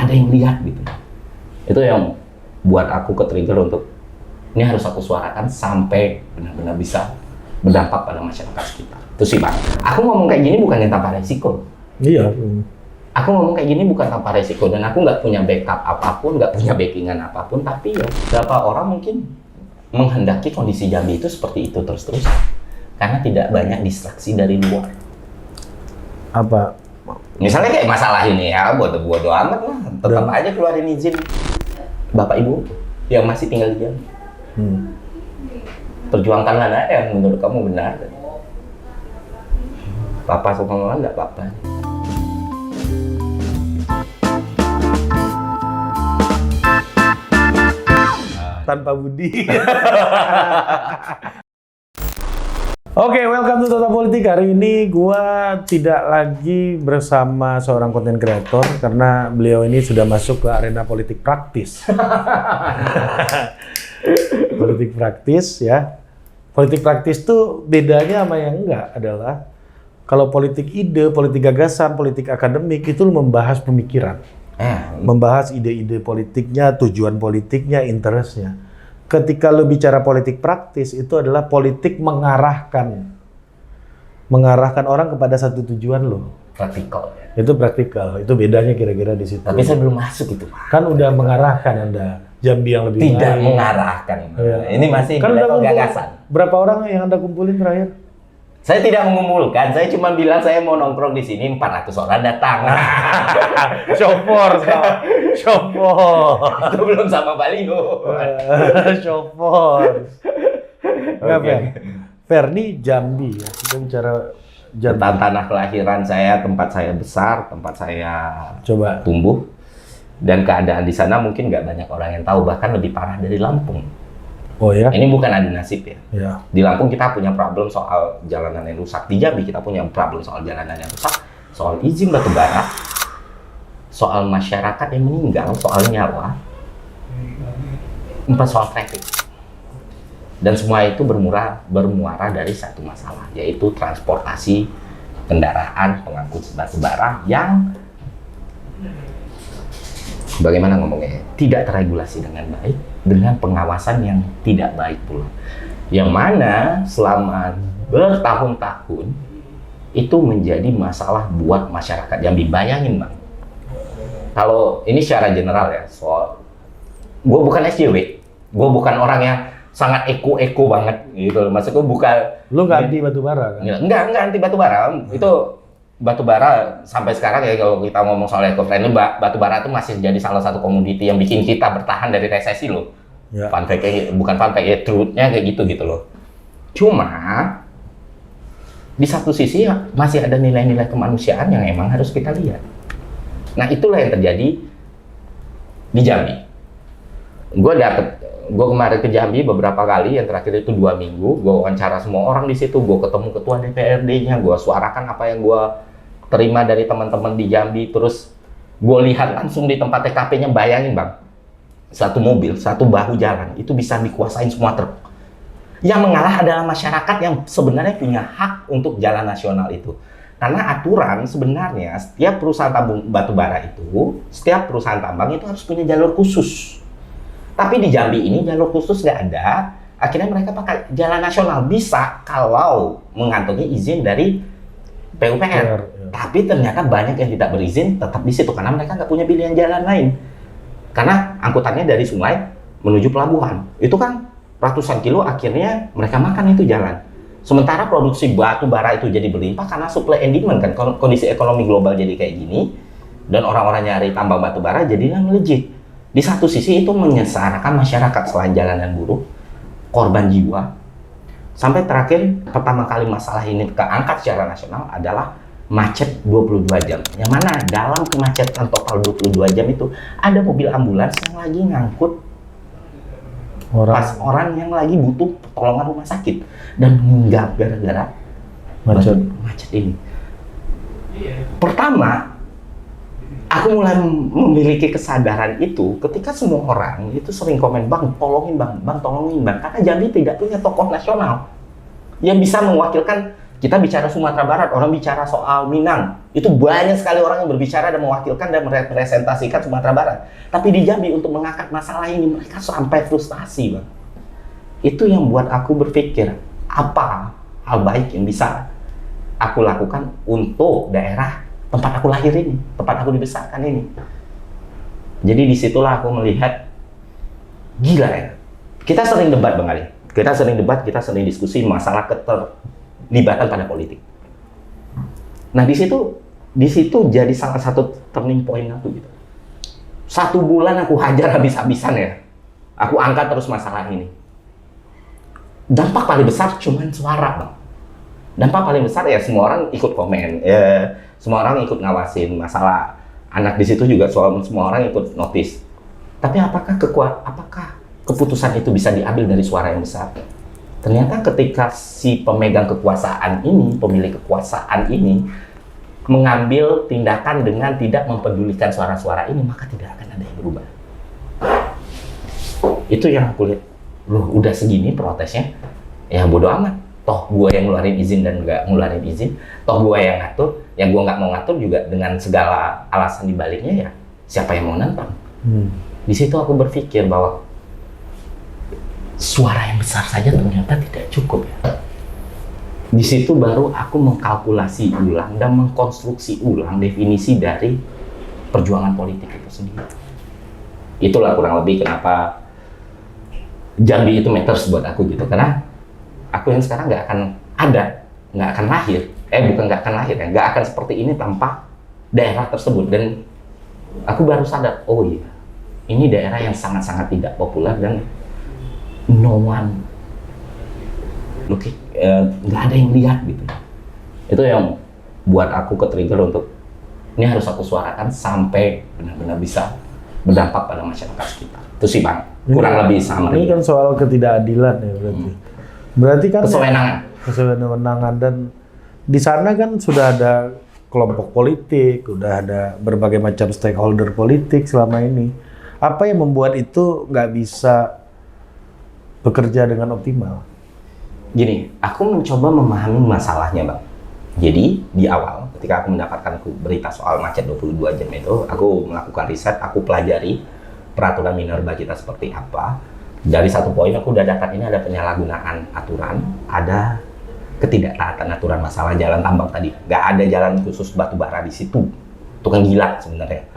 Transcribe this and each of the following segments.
ada yang lihat gitu. Itu yang buat aku ke-trigger untuk ini harus aku suarakan sampai benar-benar bisa berdampak pada masyarakat sekitar. Itu sih Bang. Aku ngomong kayak gini bukan yang tanpa resiko. Iya. Aku ngomong kayak gini bukan tanpa resiko, dan aku nggak punya backup apapun, nggak punya backingan apapun, tapi ya beberapa orang mungkin menghendaki kondisi Jambi itu seperti itu terus-terus karena tidak banyak distraksi dari luar. Apa? Misalnya kayak masalah ini ya, bodo amat lah, tetap aja keluarin izin Bapak Ibu yang masih tinggal di Jambi. Perjuangkanlah yang menurut kamu benar. Papa sama Mama nggak apa-apa. Tanpa budi. Oke, welcome to Total Politik. Hari ini gua tidak lagi bersama seorang content creator karena beliau ini sudah masuk ke arena politik praktis. Politik praktis ya. Politik praktis tuh bedanya sama yang enggak adalah kalau politik ide, politik gagasan, politik akademik itu membahas pemikiran. Membahas ide-ide politiknya, tujuan politiknya, interestnya. Ketika lo bicara politik praktis, itu adalah politik mengarahkan orang kepada satu tujuan lo. Praktikal. Itu praktikal. Itu bedanya kira-kira di situ. Tapi saya belum masuk itu, Pak. Kan udah mengarahkan Anda. Jambi yang lebih tidak baik. Mengarahkan. Ya. Ini masih kan level gagasan. Berapa orang yang Anda kumpulin terakhir? Saya tidak mengumpulkan, saya cuma bilang saya mau nongkrong di sini, 400 orang datang. Shopor. Itu belum sama baliho. Shopor. Enggak, Fer. Fer, ini Jambi ya. Kita bicara Jambi. Tentang tanah kelahiran saya, tempat saya besar, tempat saya tumbuh. Dan keadaan di sana mungkin nggak banyak orang yang tahu, bahkan lebih parah dari Lampung. Oh ya? Ini bukan adu nasib ya. Ya. Di Lampung kita punya problem soal jalanan yang rusak. Di Jambi kita punya problem soal jalanan yang rusak, soal izin batu bara, soal masyarakat yang meninggal, soal nyawa, soal traffic. Dan semua itu bermuara dari satu masalah, yaitu transportasi kendaraan pengangkut batu bara yang bagaimana ngomongnya, tidak terregulasi dengan baik, dengan pengawasan yang tidak baik pula. Yang mana selama bertahun-tahun itu menjadi masalah buat masyarakat Jambi. Bayangin Bang, kalau ini secara general ya, soal gue bukan SJW, gue bukan orang yang sangat eko banget gitu. Maksudnya bukan. Lu nggak anti batu bara kan? Enggak anti batu bara. Itu batu bara sampai sekarang ya, kalau kita ngomong soal eco-friendly, batu bara itu masih jadi salah satu komoditi yang bikin kita bertahan dari resesi loh. Ya. Fun fact-nya, bukan fun fact ya, truth-nya kayak gitu loh. Cuma di satu sisi masih ada nilai-nilai kemanusiaan yang emang harus kita lihat. Nah itulah yang terjadi di Jambi. Gue kemarin ke Jambi beberapa kali, yang terakhir itu 2 minggu, gue wawancara semua orang di situ, gue ketemu ketua DPRD-nya, gue suarakan apa yang gue terima dari teman-teman di Jambi, terus gue lihat langsung di tempat TKP-nya. Bayangin Bang, satu mobil, satu bahu jalan, itu bisa dikuasain semua truk. Yang mengalah adalah masyarakat yang sebenarnya punya hak untuk jalan nasional itu. Karena aturan sebenarnya setiap perusahaan tambang batu bara itu, setiap perusahaan tambang itu harus punya jalur khusus. Tapi di Jambi ini jalur khusus nggak ada, akhirnya mereka pakai jalan nasional. Bisa kalau mengantongi izin dari PUPR. Ya. Tapi ternyata banyak yang tidak berizin tetap di situ karena mereka nggak punya pilihan jalan lain. Karena angkutannya dari sungai menuju pelabuhan. Itu kan ratusan kilo, akhirnya mereka makan itu jalan. Sementara produksi batu bara itu jadi berlimpah karena supply and demand kan. Kondisi ekonomi global jadi kayak gini dan orang-orang nyari tambang batu bara jadilah melejit. Di satu sisi itu menyesarakan masyarakat selain jalanan buruk, korban jiwa. Sampai terakhir pertama kali masalah ini keangkat secara nasional adalah macet 22 jam. Yang mana dalam kemacetan total 22 jam itu ada mobil ambulans yang lagi ngangkut orang yang lagi butuh pertolongan rumah sakit dan meninggal gara-gara macet ini. Pertama, aku mulai memiliki kesadaran itu ketika semua orang itu sering komen, Bang, tolongin Bang, tolongin Bang. Karena Jambi tidak punya tokoh nasional yang bisa mewakilkan Kita bicara Sumatera Barat, orang bicara soal Minang. Itu banyak sekali orang yang berbicara dan mewakilkan dan merepresentasikan Sumatera Barat. Tapi di Jambi untuk mengangkat masalah ini, mereka sampai frustasi, Bang. Itu yang buat aku berpikir, apa hal baik yang bisa aku lakukan untuk daerah tempat aku lahir ini, tempat aku dibesarkan ini. Jadi disitulah aku melihat, gila ya. Kita sering debat, Bang Ali. Kita sering debat, kita sering diskusi masalah keterlibatan pada politik. Nah di situ jadi salah satu turning point aku gitu. 1 bulan aku hajar habis-habisan ya. Aku angkat terus masalah ini. Dampak paling besar cuman suara, Bang. Dampak paling besar ya semua orang ikut komen, ya, semua orang ikut ngawasin masalah anak di situ juga semua orang ikut notice. Tapi apakah keputusan itu bisa diambil dari suara yang besar? Ternyata ketika si pemegang kekuasaan ini, pemilik kekuasaan ini mengambil tindakan dengan tidak mempedulikan suara-suara ini, maka tidak akan ada yang berubah. Itu yang aku lihat. Loh, udah segini protesnya, ya bodo amat. Toh gue yang ngeluarin izin dan nggak ngeluarin izin, toh gue yang ngatur, yang gue nggak mau ngatur juga dengan segala alasan dibaliknya ya, siapa yang mau nantang? Di situ aku berpikir bahwa suara yang besar saja ternyata tidak cukup ya. Di situ baru aku mengkalkulasi ulang dan mengkonstruksi ulang definisi dari perjuangan politik itu sendiri. Itulah kurang lebih kenapa Jambi itu matters buat aku gitu, karena aku yang sekarang nggak akan lahir, nggak akan seperti ini tanpa daerah tersebut. Dan aku baru sadar, oh iya, ini daerah yang sangat-sangat tidak populer dan no one nggak ada yang lihat gitu. Itu yang buat aku ke-trigger untuk ini harus aku suarakan sampai benar-benar bisa berdampak pada masyarakat sekitar. Itu sih Bang, kurang lebih sama. Ini kan soal ketidakadilan ya berarti. Berarti kan kesewenang-wenangan, dan di sana kan sudah ada kelompok politik, udah ada berbagai macam stakeholder politik selama ini. Apa yang membuat itu nggak bisa bekerja dengan optimal? Gini, aku mencoba memahami masalahnya, Bang. Jadi, di awal, ketika aku mendapatkan berita soal macet 22 jam itu, aku melakukan riset, aku pelajari peraturan Minerba kita seperti apa. Dari satu poin, aku udah dapat ini ada penyalahgunaan aturan, ada ketidaktaatan aturan masalah jalan tambang tadi. Nggak ada jalan khusus batu bara di situ. Itu kan gila sebenarnya.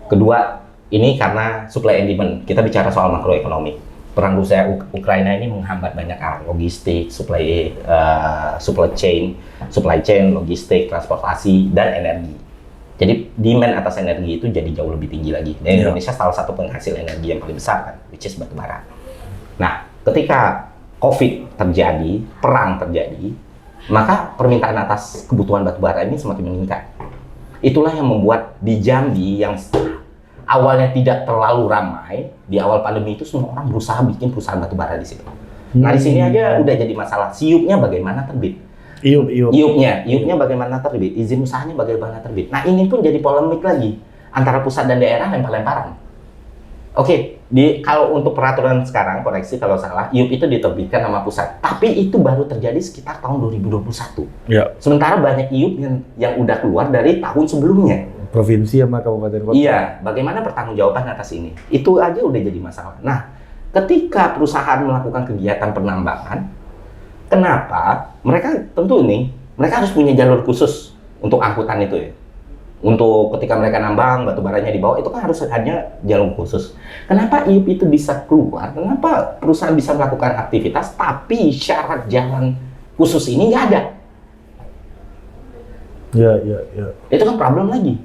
Kedua, ini karena supply and demand. Kita bicara soal makroekonomi. Perang Rusia Ukraina ini menghambat banyak hal, logistik, supply chain, logistik, transportasi, dan energi. Jadi demand atas energi itu jadi jauh lebih tinggi lagi. Dan Indonesia salah satu penghasil energi yang paling besar kan, which is batu bara. Nah, ketika COVID terjadi, perang terjadi, maka permintaan atas kebutuhan batu bara ini semakin meningkat. Itulah yang membuat di Jambi yang awalnya tidak terlalu ramai, di awal pandemi itu semua orang berusaha bikin perusahaan batu bara di situ. Nah di sini aja udah jadi masalah. Siupnya bagaimana terbit? Iupnya bagaimana terbit? Izin usahanya bagaimana terbit? Nah ini pun jadi polemik lagi antara pusat dan daerah lempar-lemparan. Oke, kalau untuk peraturan sekarang, koreksi kalau salah, IUP itu diterbitkan sama pusat. Tapi itu baru terjadi sekitar tahun 2021. Ya. Sementara banyak IUP yang udah keluar dari tahun sebelumnya. Provinsi sama kabupaten kota. Iya, bagaimana pertanggungjawaban atas ini? Itu aja udah jadi masalah. Nah, ketika perusahaan melakukan kegiatan penambangan, kenapa mereka tentu nih, mereka harus punya jalur khusus untuk angkutan itu ya. Untuk ketika mereka nambang, batu baranya dibawa, itu kan harus hanya jalur khusus. Kenapa IUP itu bisa keluar? Kenapa perusahaan bisa melakukan aktivitas, tapi syarat jalan khusus ini nggak ada? Ya. Itu kan problem lagi.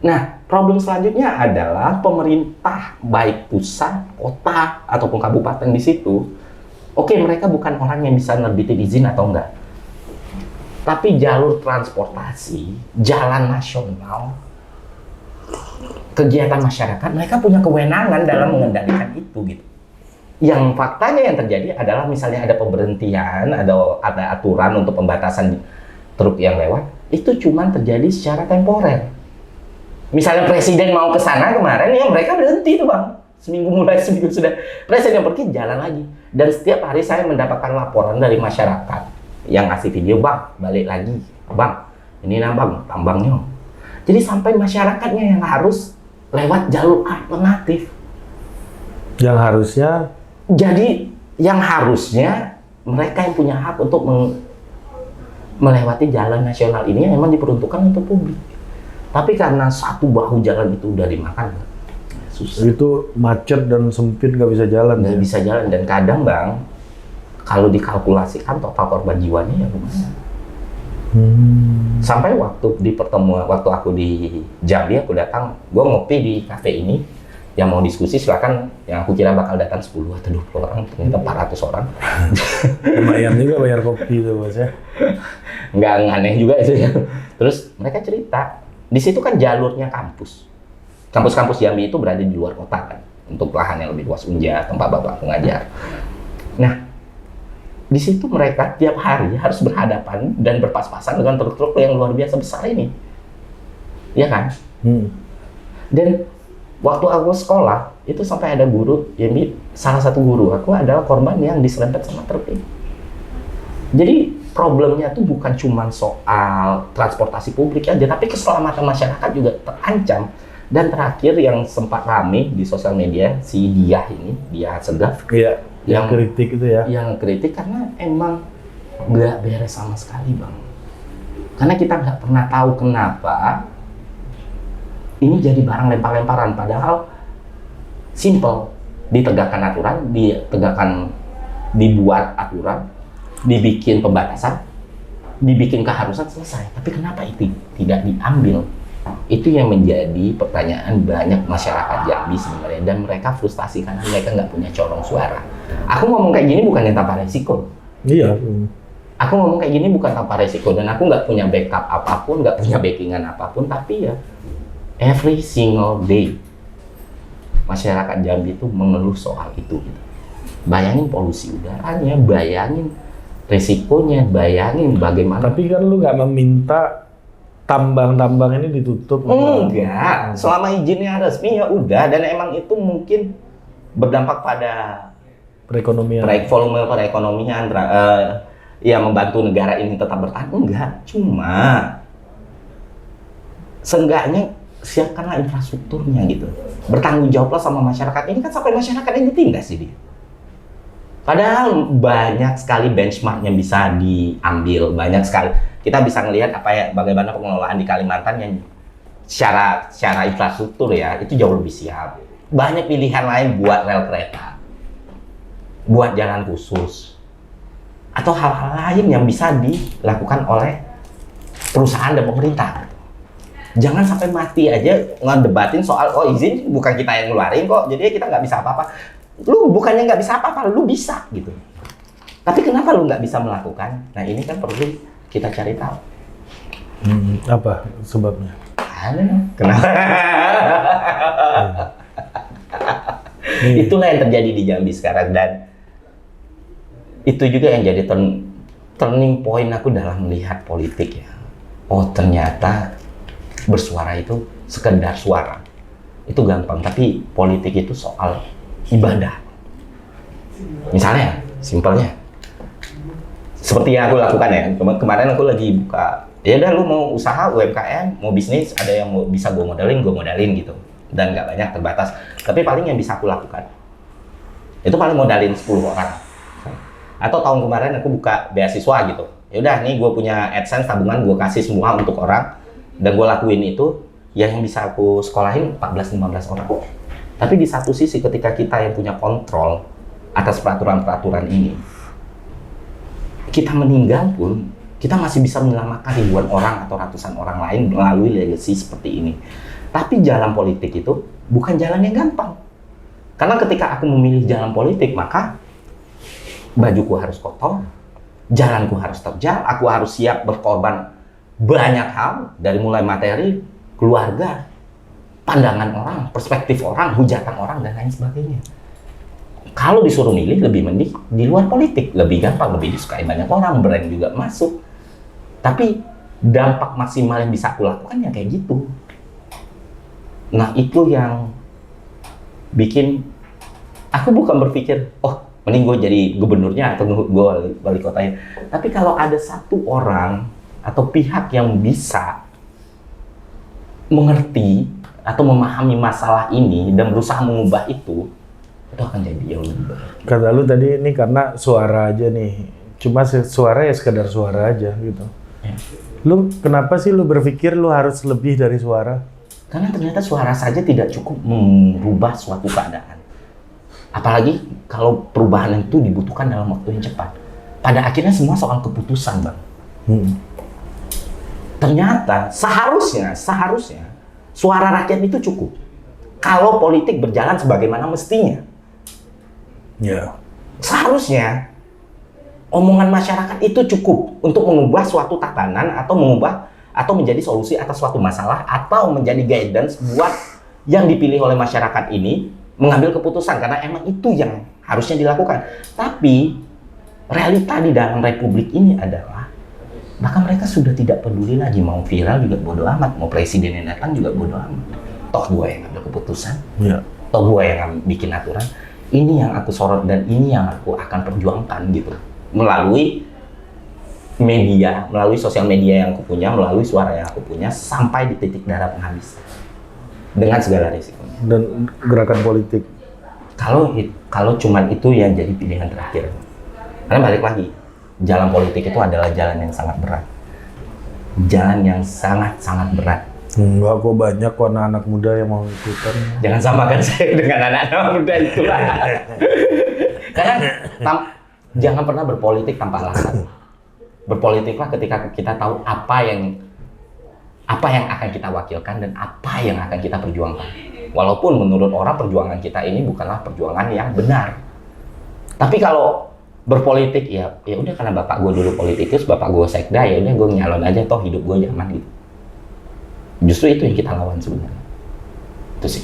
Nah, problem selanjutnya adalah pemerintah, baik pusat, kota, ataupun kabupaten di situ, oke, mereka bukan orang yang bisa nerbitin izin atau enggak. Tapi jalur transportasi, jalan nasional, kegiatan masyarakat, mereka punya kewenangan dalam mengendalikan itu gitu. Yang faktanya yang terjadi adalah misalnya ada pemberhentian, ada aturan untuk pembatasan truk yang lewat, itu cuma terjadi secara temporer. Misalnya presiden mau ke sana kemarin, ya mereka berhenti tuh Bang. Seminggu sudah presiden pergi, jalan lagi. Dan setiap hari saya mendapatkan laporan dari masyarakat yang ngasih video, bang balik lagi, bang ini nah bang tambangnya. Jadi sampai masyarakatnya yang harus lewat jalur alternatif. Yang harusnya Jadi yang harusnya mereka yang punya hak untuk melewati jalan nasional ini yang memang diperuntukkan untuk publik. Tapi karena satu bahu jalan itu udah dimakan, susah. itu macet dan sempit, nggak bisa jalan. Nggak bisa jalan, dan kadang bang, kalau dikalkulasikan total korban jiwanya ya lumayan. Sampai waktu di pertemuan, waktu aku di Jambi, aku datang, gue ngopi di kafe ini, yang mau diskusi silakan, yang aku kira bakal datang 10 atau 20 orang, ternyata 400 orang. Lumayan juga bayar kopi itu Mas ya. Nggak aneh juga itu ya. Terus mereka cerita, di situ kan jalurnya kampus. Kampus-kampus Jambi itu berada di luar kota kan, untuk lahan yang lebih luas, Unja, tempat bapak ngajar. Nah, di situ mereka tiap hari harus berhadapan dan berpas-pasan dengan truk-truk yang luar biasa besar ini, ya kan? Dan waktu aku sekolah itu sampai ada guru, salah satu guru aku adalah korban yang diserempet sama truk ini. Jadi problemnya tuh bukan cuma soal transportasi publik aja, tapi keselamatan masyarakat juga terancam. Dan terakhir yang sempat rame di sosial media, si Diah Segaf, Iya, yang kritik itu ya. Yang kritik karena emang nggak beres sama sekali bang. Karena kita nggak pernah tahu kenapa ini jadi barang lempar-lemparan, padahal simple, ditegakkan aturan, dibuat aturan, dibikin pembatasan, dibikin keharusan, selesai. Tapi kenapa itu tidak diambil? Itu yang menjadi pertanyaan banyak masyarakat Jambi sebenarnya, dan mereka frustasi karena mereka nggak punya corong suara. Aku ngomong kayak gini bukan yang tanpa resiko. Iya. Aku ngomong kayak gini bukan tanpa resiko, dan aku nggak punya backup apapun, nggak punya backingan apapun, tapi ya every single day masyarakat Jambi itu mengeluh soal itu. Bayangin polusi udaranya, bayangin resikonya, bayangin bagaimana. Tapi kan lu nggak meminta tambang-tambang ini ditutup? Enggak, selama izinnya resmi ya udah, dan emang itu mungkin berdampak pada perekonomian, volume perekonomian, ya membantu negara ini tetap bertahan. Enggak, cuma seenggaknya siapkanlah infrastrukturnya gitu, bertanggung jawablah sama masyarakat ini kan, sampai masyarakat ini ditindas sih dia. Padahal banyak sekali benchmark yang bisa diambil, banyak sekali. Kita bisa ngelihat bagaimana pengelolaan di Kalimantan yang secara infrastruktur ya itu jauh lebih siap. Banyak pilihan lain buat rel kereta, buat jalan khusus, atau hal-hal lain yang bisa dilakukan oleh perusahaan dan pemerintah. Jangan sampai mati aja ngedebatin soal izin bukan kita yang ngeluarin kok, jadi kita nggak bisa apa-apa. Lu bukannya nggak bisa apa-apa, lu bisa gitu. Tapi kenapa lu nggak bisa melakukan? Nah ini kan perlu kita cari tahu. Apa sebabnya? Kenapa? Itulah yang terjadi di Jambi sekarang, dan itu juga yang jadi turning point aku dalam melihat politik ya. Oh ternyata bersuara itu sekedar suara. Itu gampang, tapi politik itu soal ibadah. Misalnya, simpelnya seperti yang aku lakukan ya, kemarin aku lagi buka, ya udah lu mau usaha UMKM, mau bisnis, ada yang mau bisa gue modalin gitu, dan nggak banyak, terbatas, tapi paling yang bisa aku lakukan itu paling modalin 10 orang. Atau tahun kemarin aku buka beasiswa gitu, ya udah nih gue punya AdSense tabungan, gue kasih semua untuk orang, dan gue lakuin itu, yang bisa aku sekolahin 14-15 orang. Tapi di satu sisi ketika kita yang punya kontrol atas peraturan-peraturan ini, kita meninggal pun, kita masih bisa menyelamatkan ribuan orang atau ratusan orang lain melalui legacy seperti ini. Tapi jalan politik itu bukan jalan yang gampang. Karena ketika aku memilih jalan politik, maka bajuku harus kotor, jalanku harus terjal, aku harus siap berkorban banyak hal, dari mulai materi, keluarga, pandangan orang, perspektif orang, hujatan orang, dan lain sebagainya. Kalau disuruh milih, lebih mending di luar politik, lebih gampang, lebih disukai banyak orang, brand juga masuk. Tapi dampak maksimal yang bisa aku lakukan ya kayak gitu. Nah itu yang bikin aku bukan berpikir, oh Mending gue jadi gubernurnya atau gue wali kotanya. Tapi kalau ada satu orang atau pihak yang bisa mengerti atau memahami masalah ini dan berusaha mengubah itu akan jadi jauh lebih baik. Kata lu tadi ini karena suara aja nih, cuma suara ya sekadar suara aja gitu. Ya. Lu kenapa sih lu berpikir lu harus lebih dari suara? Karena ternyata suara saja tidak cukup merubah suatu keadaan. Apalagi kalau perubahan itu dibutuhkan dalam waktu yang cepat. Pada akhirnya semua soal keputusan, Bang. Ternyata seharusnya suara rakyat itu cukup. Kalau politik berjalan sebagaimana mestinya. Ya. Seharusnya omongan masyarakat itu cukup untuk mengubah suatu tatanan atau menjadi solusi atas suatu masalah atau menjadi guidance buat yang dipilih oleh masyarakat ini mengambil keputusan, karena emang itu yang harusnya dilakukan. Tapi realita di dalam republik ini adalah bahkan mereka sudah tidak peduli lagi, mau viral juga bodo amat, mau presiden yang datang juga bodo amat. Toh gue yang ambil keputusan, toh gue yang bikin aturan. Ini yang aku sorot dan ini yang aku akan perjuangkan gitu. Melalui media, melalui sosial media yang aku punya, melalui suara yang aku punya, sampai di titik darah penghabis. Dengan segala risikonya. Dan gerakan politik. Kalau cuman itu yang jadi pilihan terakhir. Karena balik lagi, jalan politik itu adalah jalan yang sangat berat. Jalan yang sangat-sangat berat. Enggak, kok banyak kok anak-anak muda yang mau ikutan. Jangan samakan saya dengan anak-anak muda itulah. Karena jangan pernah berpolitik tanpa alasan. Berpolitiklah ketika kita tahu apa yang akan kita wakilkan dan apa yang akan kita perjuangkan. Walaupun menurut orang perjuangan kita ini bukanlah perjuangan yang benar. Tapi kalau berpolitik ya udah, karena bapak gue dulu politikus, bapak gue sekda, ya udah gue nyalon aja, toh hidup gue nyaman gitu. Justru itu yang kita lawan sebenarnya. Itu sih.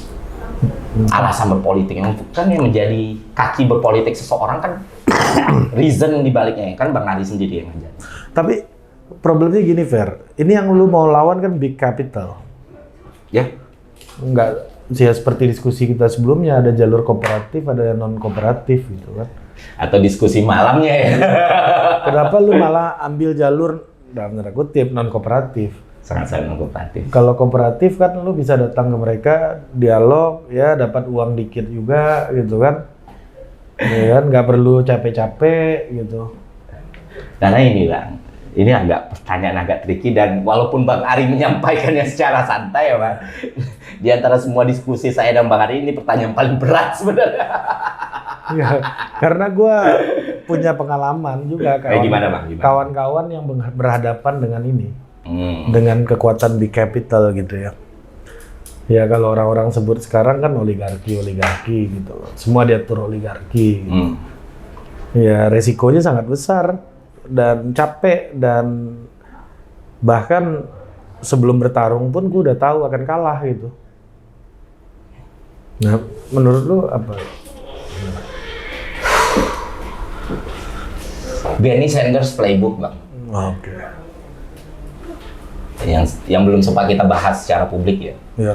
Alasan berpolitik yang menjadi kaki berpolitik seseorang kan reason dibaliknya kan Bang Ari sendiri yang ngajar. Tapi problemnya gini, Fer. Ini yang lu mau lawan kan big capital. Ya. Enggak, ya seperti diskusi kita sebelumnya, ada jalur kooperatif, ada yang non kooperatif gitu kan. Atau diskusi malamnya ya. Kenapa lu malah ambil jalur dalam tanda kutip non kooperatif? Sangat-sangat non kooperatif. Kalau kooperatif kan lu bisa datang ke mereka, dialog, ya dapat uang dikit juga gitu kan. Ya kan, nggak perlu capek-capek gitu. Karena ini Bang, ini pertanyaan agak tricky, dan walaupun Bang Ari menyampaikannya secara santai ya Bang, di antara semua diskusi saya dan Bang Ari ini pertanyaan paling berat sebenarnya. Ya, karena gue punya pengalaman juga gimana, Bang? Kawan-kawan yang berhadapan dengan ini, dengan kekuatan big capital gitu ya. Ya kalau orang-orang sebut sekarang kan oligarki gitu loh. Semua diatur oligarki. Gitu. Ya resikonya sangat besar dan capek, dan bahkan sebelum bertarung pun gue udah tahu akan kalah gitu. Nah, menurut lu apa? Bernie Sanders playbook, Bang. Oke. Yang belum sempat kita bahas secara publik ya. Ya.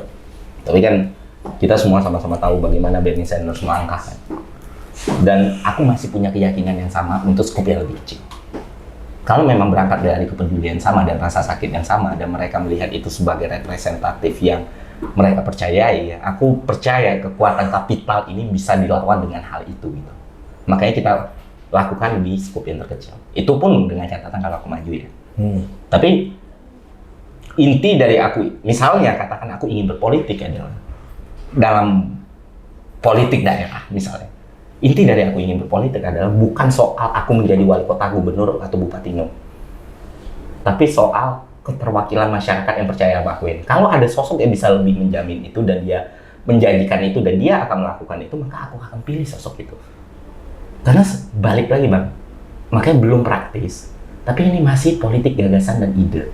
Tapi kan kita semua sama-sama tahu bagaimana Bernie Sanders melangkah kan. Dan aku masih punya keyakinan yang sama untuk skop yang lebih kecil. Kalau memang berangkat dari kepedulian sama dan rasa sakit yang sama, dan mereka melihat itu sebagai representatif yang mereka percayai, ya, aku percaya kekuatan kapital ini bisa dilawan dengan hal itu gitu. Makanya kita lakukan di skop yang terkecil. Itu pun dengan catatan kalau aku maju ya. Tapi inti dari aku, misalnya katakan aku ingin berpolitik adalah dalam politik daerah misalnya. Inti dari aku ingin berpolitik adalah bukan soal aku menjadi wali kota, gubernur, atau bupati, no. Tapi soal keterwakilan masyarakat yang percaya sama aku ini. Kalau ada sosok yang bisa lebih menjamin itu dan dia menjanjikan itu dan dia akan melakukan itu, maka aku akan pilih sosok itu. Karena balik lagi Bang, makanya belum praktis. Tapi ini masih politik gagasan dan ide.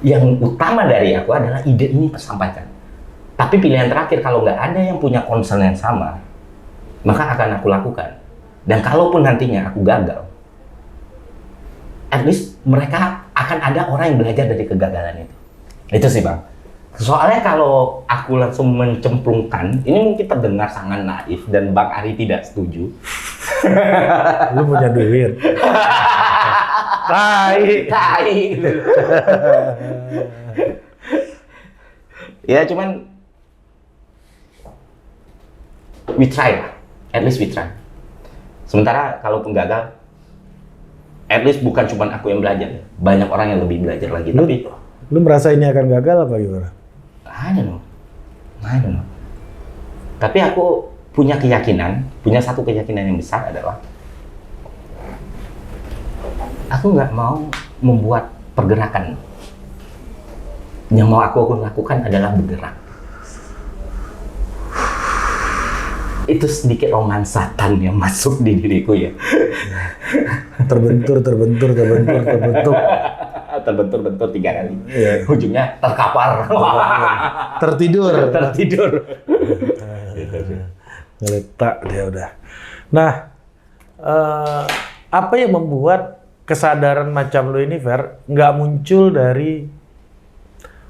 Yang utama dari aku adalah ide ini tersampaikan. Tapi pilihan terakhir, kalau nggak ada yang punya concern yang sama, maka akan aku lakukan. Dan kalaupun nantinya aku gagal, at least mereka akan ada orang yang belajar dari kegagalan itu. Itu sih Bang. Soalnya kalau aku langsung mencemplungkan, ini mungkin terdengar sangat naif dan Bang Ari tidak setuju. Lu punya duit. Tai gitu. Ya cuman we try lah, at least we try. Sementara kalau gagal, at least bukan cuma aku yang belajar, banyak orang yang lebih belajar lagi. Tapi lu merasa ini akan gagal apa gimana? I don't know. Tapi aku punya satu keyakinan yang besar adalah aku nggak mau membuat pergerakan. Yang mau aku lakukan adalah bergerak. Itu sedikit romansatan yang masuk di diriku ya. Terbentur. Terbentur 3 kali. Iya. Ujungnya terkapar. Tertidur. Ngeletak dia udah. Nah, apa yang membuat kesadaran macam lu ini, Fer, nggak muncul dari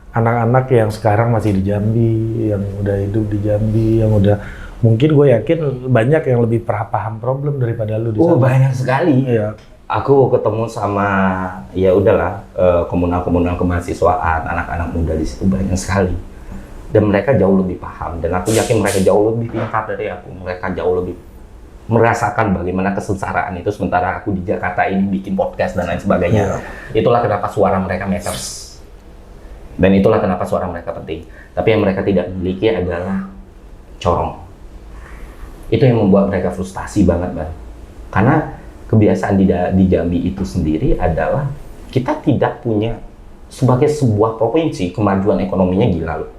anak-anak yang sekarang masih di Jambi, yang udah hidup di Jambi, yang udah mungkin gue yakin banyak yang lebih paham problem daripada lu di sana. Oh, banyak sekali. Iya. Aku ketemu sama ya udahlah komunal-komunal kemahasiswaan, anak-anak muda di situ banyak sekali. Dan mereka jauh lebih paham dan aku yakin mereka jauh lebih pintar dari aku. Mereka jauh lebih merasakan bagaimana kesengsaraan itu, sementara aku di Jakarta ini bikin podcast dan lain sebagainya. Itulah kenapa suara mereka matters. Dan itulah kenapa suara mereka penting. Tapi yang mereka tidak miliki adalah corong. Itu yang membuat mereka frustasi banget, Bang. Karena kebiasaan di Jambi itu sendiri adalah kita tidak punya, sebagai sebuah provinsi, kemajuan ekonominya gila loh.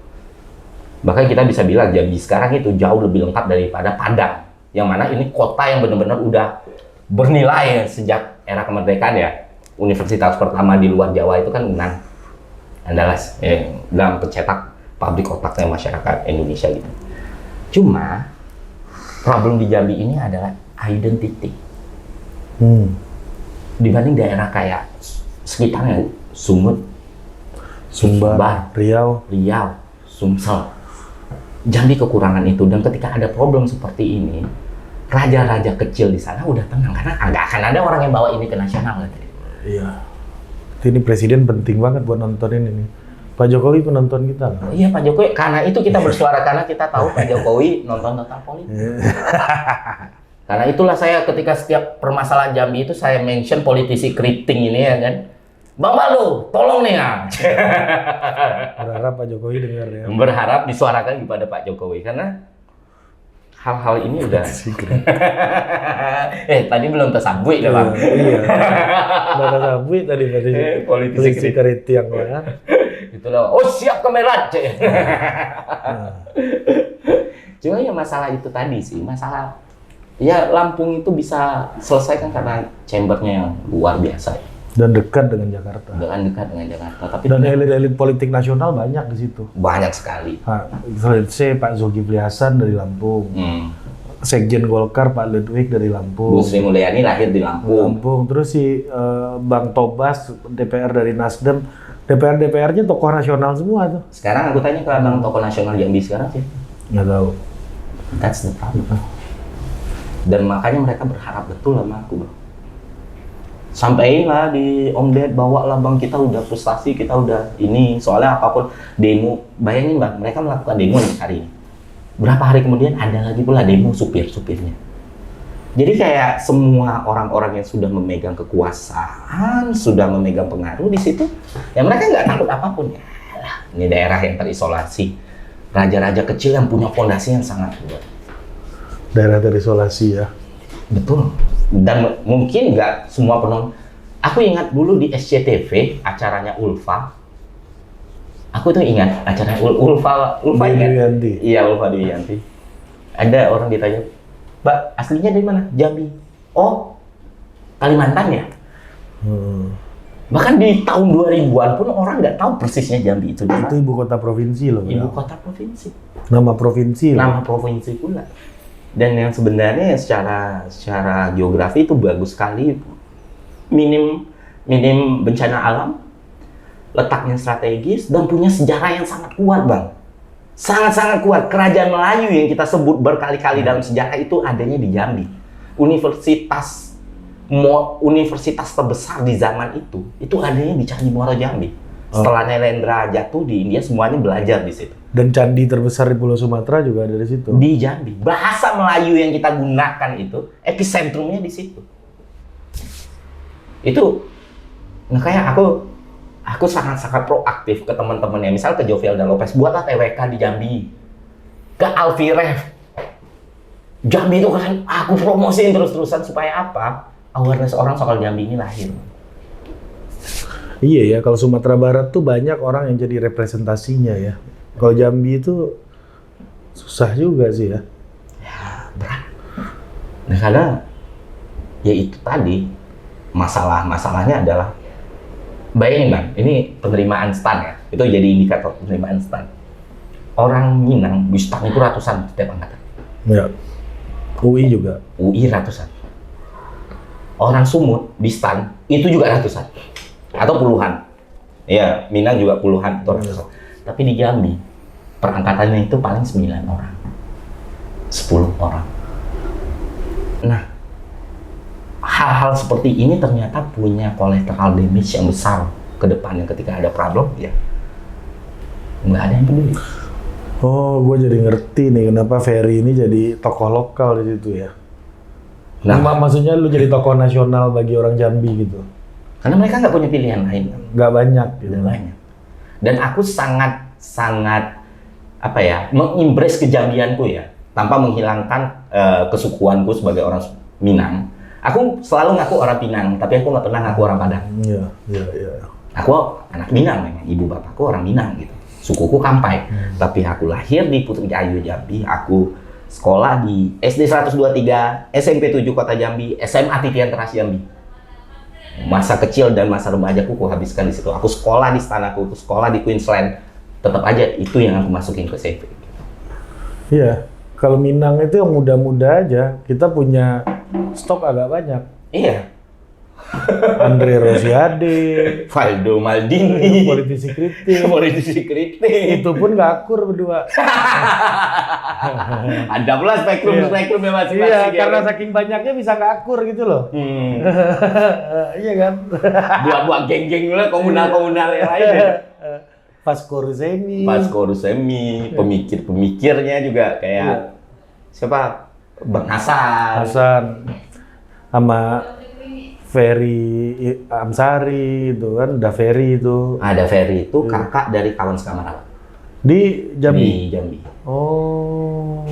Bahkan kita bisa bilang Jambi sekarang itu jauh lebih lengkap daripada Padang. Yang mana ini kota yang benar-benar udah bernilai sejak era kemerdekaan ya. Universitas pertama di luar Jawa itu kan UNAN. Andalas, dalam pencetak pabrik otaknya masyarakat Indonesia gitu. Cuma problem di Jambi ini adalah identity. Dibanding daerah kayak sekitarnya Sumut, Sumbar, Riau, Sumsel. Jambi kekurangan itu, dan ketika ada problem seperti ini, raja-raja kecil di sana udah tenang karena nggak akan ada orang yang bawa ini ke nasional. Iya. Ini presiden penting banget buat nontonin ini. Pak Jokowi penonton kita. Oh, iya Pak Jokowi, karena itu kita bersuara karena kita tahu Pak Jokowi nonton total politik. Karena itulah saya ketika setiap permasalahan Jambi itu saya mention politisi keriting ini ya kan. Bang Balu, tolong nih ya. Berharap Pak Jokowi dengar ya. Berharap disuarakan kepada Pak Jokowi karena hal-hal ini udah. Tadi belum tersambui ya Bang. Iya. Udah tersambui tadi politisi keriting yang mana. Itulah. Oh siap kamera. Cuma ya masalah itu tadi sih, masalah ya Lampung itu bisa selesaikan karena chambernya yang luar biasa. Dan dekat dengan Jakarta. Tapi dan elit-elit politik nasional banyak di situ. Banyak sekali. Pak Zulkifli Hasan dari Lampung. Sekjen Golkar Pak Ludwig dari Lampung. Bu Sri Mulyani lahir di Lampung. Terus si Bang Tobas DPR dari Nasdem. DPR-nya tokoh nasional semua tuh. Sekarang aku tanya ke Bang tokoh nasional Jambi sekarang sih. Nggak tahu. That's the problem. Dan makanya mereka berharap betul sama aku, Bang. Sampailah di Om Ded, bawa lah Bang, kita udah frustasi, kita udah ini, soalnya apapun demo, bayangin Bang, mereka melakukan demo nih hari ini. Berapa hari kemudian ada lagi pula demo supir-supirnya. Jadi kayak semua orang-orang yang sudah memegang kekuasaan, sudah memegang pengaruh di situ, ya mereka nggak takut apapun. Yalah, ini daerah yang terisolasi, raja-raja kecil yang punya fondasi yang sangat kuat. Daerah terisolasi ya. Betul. Dan mungkin nggak semua penonton. Aku ingat dulu di SCTV acaranya Ulfa. Aku tuh ingat acaranya Ulfa ingat? Iya, Ulfa Dwiyanti. Ada orang ditanya, Mbak, aslinya dari mana? Jambi. Oh, Kalimantan ya? Bahkan di tahun 2000-an pun orang nggak tahu persisnya Jambi itu. Itu ibu kota provinsi loh. Ibu kota provinsi. Nama provinsi. Nama provinsi pula. Dan yang sebenarnya secara geografi itu bagus sekali, minim bencana alam, letaknya strategis dan punya sejarah yang sangat kuat Bang, sangat kuat. Kerajaan Melayu yang kita sebut berkali-kali dalam sejarah itu adanya di Jambi. universitas terbesar di zaman itu adanya di Candi Muaro Jambi. Setelah Nailendra jatuh di India, semuanya belajar di situ. Dan candi terbesar di Pulau Sumatera juga ada di situ. Di Jambi. Bahasa Melayu yang kita gunakan itu epicentrumnya di situ. Itu makanya aku sangat-sangat proaktif ke teman-temannya. Misal ke Jovelda Lopez, buatlah TWK di Jambi. Ke Alfiref. Jambi itu kan aku promosiin terus-terusan supaya apa? Awareness orang soal Jambi ini lahir. Iya ya, kalau Sumatera Barat tuh banyak orang yang jadi representasinya ya. Kalau Jambi itu susah juga sih ya. Ya, berat. Nah, karena ya itu tadi masalahnya adalah bayangin Bang, ini penerimaan STAN ya. Itu jadi indikator penerimaan STAN. Orang Minang di STAN itu ratusan setiap angkatan. Ya. UI juga. UI ratusan. Orang Sumut di STAN itu juga ratusan atau puluhan. Ya, Minang juga puluhan atau ratusan. Tapi di Jambi perangkatannya itu paling 9 orang. 10 orang. Nah, hal-hal seperti ini ternyata punya collateral damage yang besar ke depannya ketika ada problem ya. Nggak ada yang peduli. Oh, gue jadi ngerti nih kenapa Ferry ini jadi tokoh lokal di situ ya. Nah, maksudnya lu jadi tokoh nasional bagi orang Jambi gitu. Karena mereka nggak punya pilihan lain. Nggak banyak gitu. Nggak banyak. Dan aku sangat apa ya, mengimbres kejambianku ya, tanpa menghilangkan kesukuanku sebagai orang Minang. Aku selalu ngaku orang Pinang, tapi aku nggak pernah ngaku orang Padang. Iya. Aku anak Minang, memang ibu bapakku orang Minang gitu. Sukuku Kampai, tapi aku lahir di Putri Ayu Jambi. Aku sekolah di SD 123, SMP 7 Kota Jambi, SMA Titian Teras Jambi. Masa kecil dan masa remajaku aku habiskan di situ. Aku sekolah di stanaku, aku sekolah di Queensland. Tetap aja itu yang aku masukin ke CV. Iya, kalau Minang itu yang muda-muda aja. Kita punya stok agak banyak. Iya. Andre Rosiade, Valdo Maldini, politisi kritik. Itu pun nggak akur berdua. Ada pula spektrum-spektrumnya masing-masing. Iya, ya, karena kan? saking banyaknya bisa nggak akur gitu loh. Iya kan? Buat geng-geng lah, komunal-komunal yang lain. Ya. Vasco Rusemi, pemikir-pemikirnya juga kayak siapa? Bang Hasan. Sama Ferry Amsari itu kan, ada Ferry itu. Ada Ferry itu kakak dari kawan sekamar aku. Di Jambi? Di Jambi. Oh.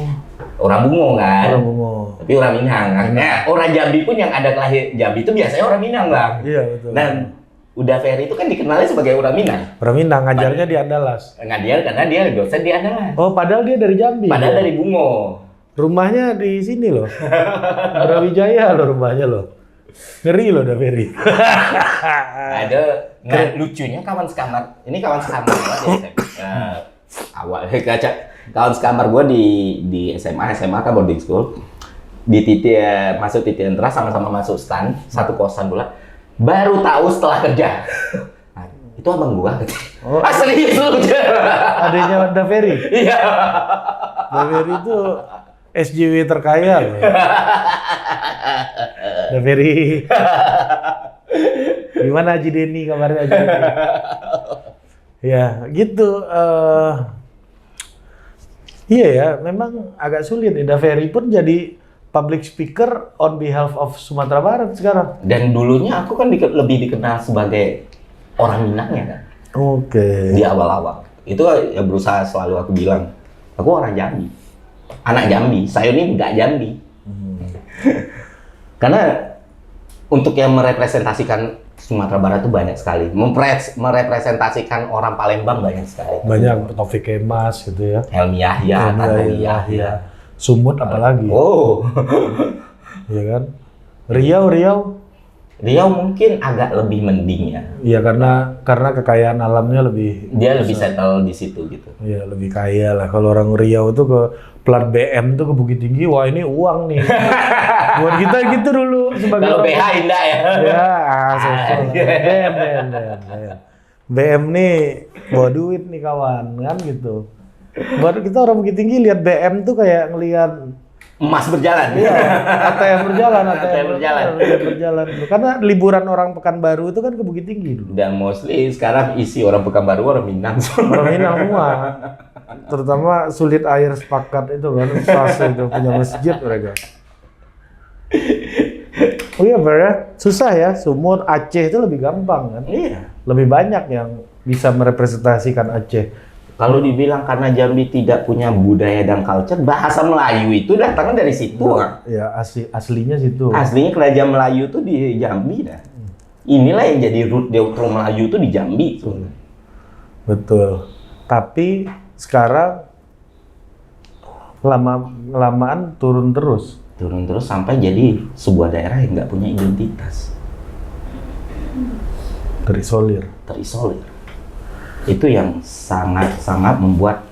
Orang Bungo kan? Orang Bungo. Tapi orang Minang. Nah, orang Jambi pun yang ada kelahir Jambi itu biasanya orang Minang Bang. Iya betul. Dan udah Ferry itu kan dikenalnya sebagai orang Minang. Orang Minang, ngajarnya di Andalas. Ngajar karena dia dosen di Andalas. Oh, padahal dia dari Jambi. Padahal ya? dari Bungo. Rumahnya di sini loh. Brawijaya loh rumahnya loh. Ngeri loh udah Ferry. Ada lucunya kawan sekamar. Ini kawan sekamar gua di SMA. Kawan sekamar gua di SMA kan boarding school. Masuk Titian Teras sama-sama masuk STAN, satu kosan pula. Baru tahu setelah kerja. Nah, itu abang gua. Oh. Serius lu. Adanya Ferry. Iya. Ferry itu SJW terkaya loh. Ferry. Gimana Haji Denny kabarnya Haji Denny? Ya gitu. Iya ya, memang agak sulit. Ferry pun jadi public speaker on behalf of Sumatera Barat sekarang. Dan dulunya aku kan lebih dikenal sebagai orang Minang ya kan. Oke. Di awal-awal. Itu ya berusaha selalu aku bilang, aku orang Jambi. Anak Jambi, saya ini nggak Jambi. Karena untuk yang merepresentasikan Sumatera Barat itu banyak sekali. Merepresentasikan orang Palembang banyak sekali. Banyak, Taufik Kemas gitu ya. Helmi Yahya, Tantowi Yahya. Sumut apalagi. Oh. Iya kan? Riau mungkin agak lebih mending ya. Iya karena kekayaan alamnya lebih. Dia lebih settle di situ gitu. Iya lebih kaya lah. Kalau orang Riau tuh ke plat BM tuh ke Bukit Tinggi, wah ini uang nih. Buat kita gitu dulu sebagai. Kalau BH indah ya. Ya, BM nih bawa duit nih kawan kan gitu. Buat kita orang Bukit Tinggi lihat BM tuh kayak ngelihat emas berjalan. Iya, ATM berjalan, ATM berjalan. berjalan dulu. Karena liburan orang Pekanbaru itu kan ke Bukit Tinggi dulu. Dan mostly sekarang isi orang Pekanbaru orang Minang. Orang Minang semua. Terutama sulit air sepakat itu kan, SAS itu punya masjid mereka. Oh iya Ber, ya. Susah ya, Sumut, Aceh itu lebih gampang kan? Iya. Lebih banyak yang bisa merepresentasikan Aceh. Kalau dibilang karena Jambi tidak punya budaya dan culture, bahasa Melayu itu datangnya dari situ. Ya aslinya situ. Aslinya kerajaan Melayu itu di Jambi dah. Inilah yang jadi root Deutero Melayu itu di Jambi. Betul. Tapi sekarang lama-lamaan turun terus. Turun terus sampai jadi sebuah daerah yang nggak punya identitas. Terisolir. Itu yang sangat-sangat membuat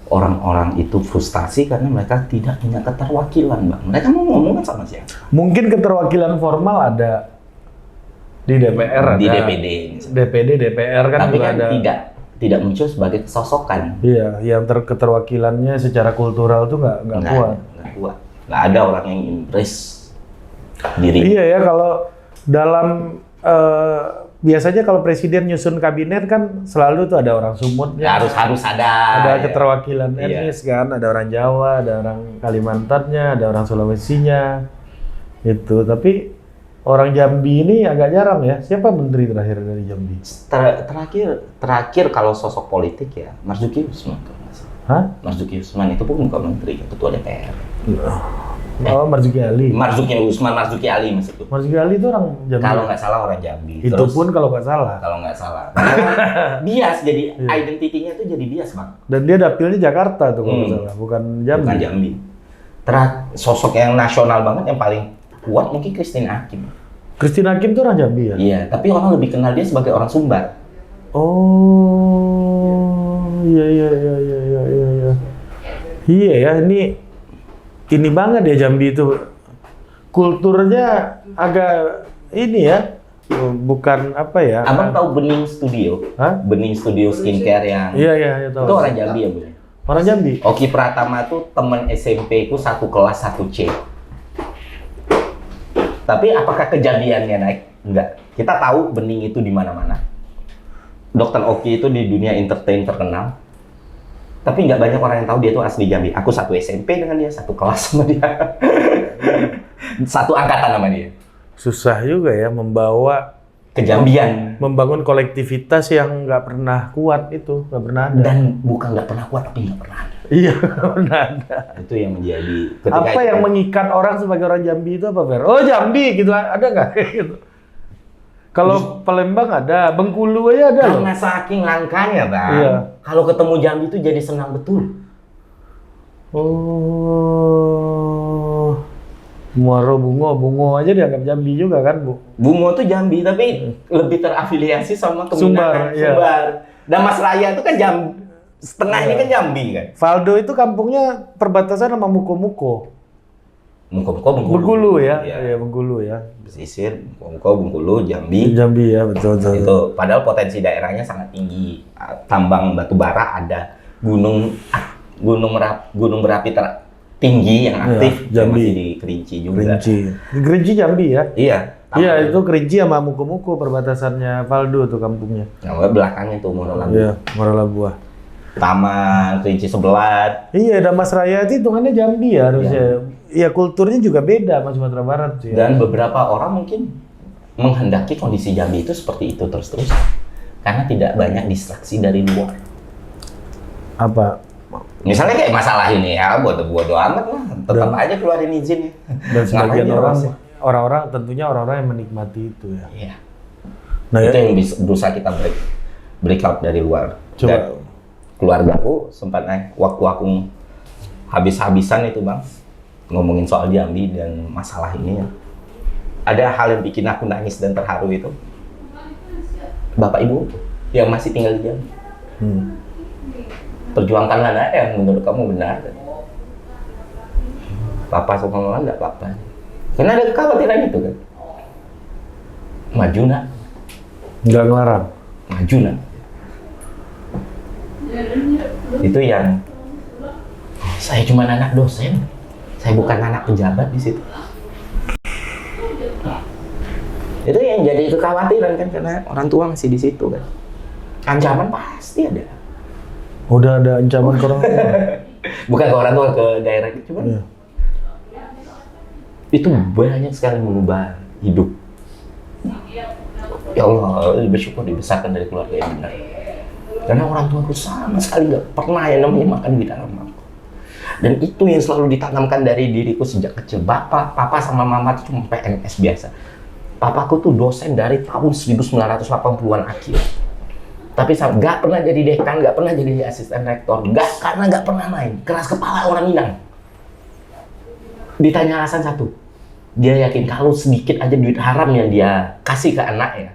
orang-orang itu frustasi karena mereka tidak punya keterwakilan, Bang. Mereka mau ngomong sama siapa? Mungkin keterwakilan formal ada di DPR, Di ada DPD, DPR kan tapi juga kan ada. tidak muncul sebagai kesosokan. Iya, yang keterwakilannya secara kultural tuh nggak kuat. Nggak kuat. Nggak ada orang yang impress diri. Iya ya, kalau dalam biasanya kalau presiden nyusun kabinet kan selalu tuh ada orang Sumutnya. Harus ada. Ada ya. keterwakilan etnis kan, ada orang Jawa, ada orang Kalimantannya, ada orang Sulawesinya. Itu, tapi orang Jambi ini agak jarang ya. Siapa menteri terakhir dari Jambi? Terakhir kalau sosok politik ya Marzuki Usman. Hah? Marzuki Usman itu pun bukan menteri, ketua DPR. Oh, Marzuki Ali. Marzuki Ali maksudku. Marzuki Ali itu orang Jambi. Kalau nggak salah orang Jambi. Itu Terus, pun kalau nggak salah. kalau nggak salah. Bias, jadi identitinya itu jadi bias, Bang. Dan dia dapilnya Jakarta tuh kalau nggak salah, bukan Jambi. Bukan Jambi. Sosok yang nasional banget yang paling kuat mungkin Christine Hakim. Christine Hakim tuh orang Jambi ya? Iya, tapi orang lebih kenal dia sebagai orang Sumbar. Oh, iya. Iya ya, ini banget ya Jambi itu. Kulturnya agak ini ya, bukan apa ya. Abang tahu Bening Studio? Hah? Bening Studio skincare yang Iya tahu. itu orang Jambi ya, Bu? Orang Jambi. Oki Pratama tuh temen SMP ku satu kelas 1C. Tapi apakah kejadiannya naik? Enggak. Kita tahu Bening itu di mana-mana. Dokter Oki itu di dunia entertain terkenal. Tapi nggak banyak orang yang tahu dia itu asli Jambi. Aku satu SMP dengan dia, satu kelas sama dia. Satu angkatan sama dia. Susah juga ya membawa Kejambian. membangun kolektivitas yang nggak pernah kuat itu, nggak pernah ada. Dan bukan nggak pernah kuat, tapi nggak pernah ada. Iya, nggak pernah ada. Itu yang menjadi Apa yang mengikat orang sebagai orang Jambi itu apa, Fer? Oh Jambi gitu, ada nggak? Gitu. Kalau Palembang ada, Bengkulu aja ada loh. Karena saking langkanya, Bang. Iya. Kalau ketemu Jambi itu jadi senang betul. Oh, Muaro Bungo aja dianggap Jambi juga kan, Bu? Bungo tuh Jambi, tapi lebih terafiliasi sama kemenangan Sumbar, iya. Sumbar. Dan Mas Raya itu kan setengah ini kan Jambi kan. Faldo itu kampungnya perbatasan sama Muko-Muko. Muko-muko Bengkulu ya, Iya. iya Bengkulu ya. Pesisir, Muko-muko, Bengkulu, Jambi. Jambi ya, betul. Itu padahal potensi daerahnya sangat tinggi. Tambang batu bara ada, gunung berapi tinggi yang aktif, Iya, yang Jambi. masih di Kerinci juga. Kerinci Jambi ya. Iya. Iya, itu Kerinci sama Muko-Muko perbatasannya Faldo tuh kampungnya. Yang belakangnya tuh Muara Labu. Iya, Muara Labuah. Taman, Kerinci Sebelat. Iya, dan Mas Raya itu hitungannya Jambi ya harusnya. Iya, kulturnya juga beda sama Sumatera Barat sih. Dan beberapa orang mungkin menghendaki kondisi Jambi itu seperti itu terus-terusan. Karena tidak banyak distraksi dari luar. Apa? Misalnya kayak masalah ini ya, bodo amat lah. Tetap aja keluarin izin. Dan sebagian Ngapain orang orang yang menikmati itu ya. Iya. Nah, Itu ya, yang berusaha kita break out dari luar. Coba. Dan keluargaku sempat naik waktu aku habis-habisan itu, Bang, ngomongin soal Jambi dan masalah ini ya. Ada hal yang bikin aku nangis dan terharu itu. Bapak Ibu yang masih tinggal di Jambi. Perjuangkanlah yang menurut kamu benar. Papa sama Mama nggak apa-apa. Karena ada kekhawatiran itu kan. Maju nak. nggak ngelarang. Maju nak. Itu yang saya cuma anak dosen. Saya bukan anak pejabat di situ. Itu yang jadi kekhawatiran kan, karena orang tua masih di situ kan. Ancaman pasti ada. Udah ada ancaman ke orang tua? Bukan ke orang tua, ke daerah itu, cuman Iya. itu banyak sekali mengubah hidup. Ya Allah, bersyukur dibesarkan dari keluarga yang benar. Karena orang tuaku sama sekali nggak pernah yang namanya makan di dalam aku. Dan itu yang selalu ditanamkan dari diriku sejak kecil. Papa sama mama itu cuma PNS biasa. Papaku tuh dosen dari tahun 1980-an akhir. Tapi nggak pernah jadi dekan, nggak pernah jadi asisten rektor. Karena nggak pernah main. Keras kepala orang Minang. Ditanya alasan satu. Dia yakin kalau sedikit aja duit haram yang dia kasih ke anaknya,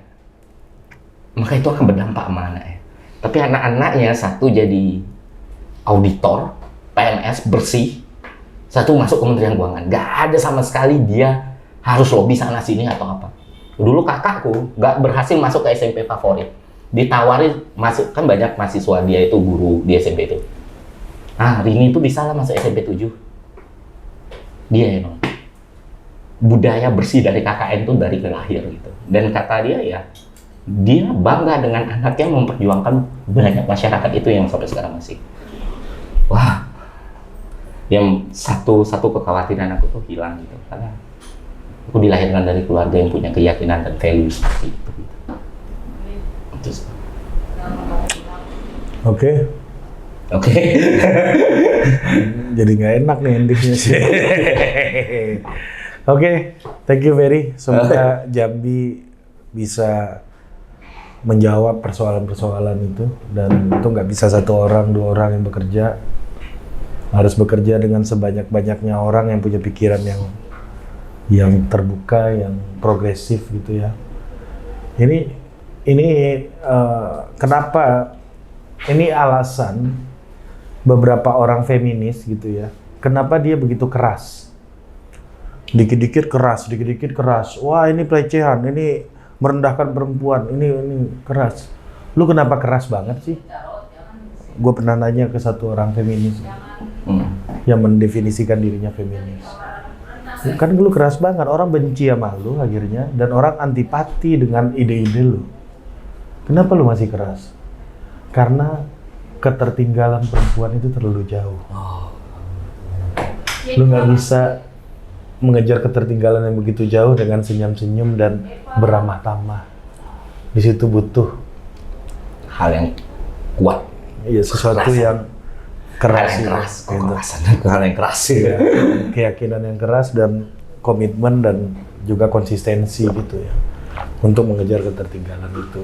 maka itu akan berdampak sama anaknya. Tapi anak-anaknya satu jadi auditor, PNS bersih, satu masuk Kementerian Keuangan. Nggak ada sama sekali dia harus lobby sana sini atau apa. Dulu kakakku nggak berhasil masuk ke SMP favorit. Ditawarin masuk, kan banyak mahasiswa dia itu guru di SMP itu. Rini itu bisa lah masuk SMP 7. Dia emang budaya bersih dari KKN itu dari lahir gitu. Dan kata dia ya, dia bangga dengan anaknya memperjuangkan banyak masyarakat itu yang sampai sekarang masih. Wah, yang satu kekhawatiran aku tuh hilang gitu, karena aku dilahirkan dari keluarga yang punya keyakinan dan value seperti itu. Oke. Jadi nggak enak nih endingnya sih. Oke, thank you very. Semoga Jambi bisa menjawab persoalan-persoalan itu, dan itu nggak bisa satu orang, dua orang yang bekerja, harus bekerja dengan sebanyak-banyaknya orang yang punya pikiran yang terbuka, yang progresif gitu ya. Ini kenapa? Ini alasan beberapa orang feminis gitu ya. Kenapa dia begitu keras? Dikit-dikit keras. Wah, ini pelecehan, ini merendahkan perempuan, ini keras. Lu kenapa keras banget sih? Gue pernah nanya ke satu orang feminis yang mendefinisikan dirinya feminis. Kan lu keras banget, orang benci sama lu akhirnya, dan orang antipati dengan ide-ide lu. Kenapa lu masih keras? Karena ketertinggalan perempuan itu terlalu jauh. Lu nggak bisa mengejar ketertinggalan yang begitu jauh dengan senyum-senyum dan beramah tamah. Di situ butuh hal yang kuat. Iya, sesuatu yang keras. Hal yang keras. Ya, keyakinan yang keras dan komitmen dan juga konsistensi gitu ya, untuk mengejar ketertinggalan itu.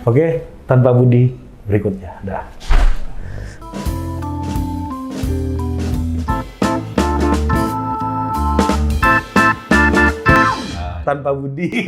Oke, tanpa budi berikutnya. Dah. Tanpa budi.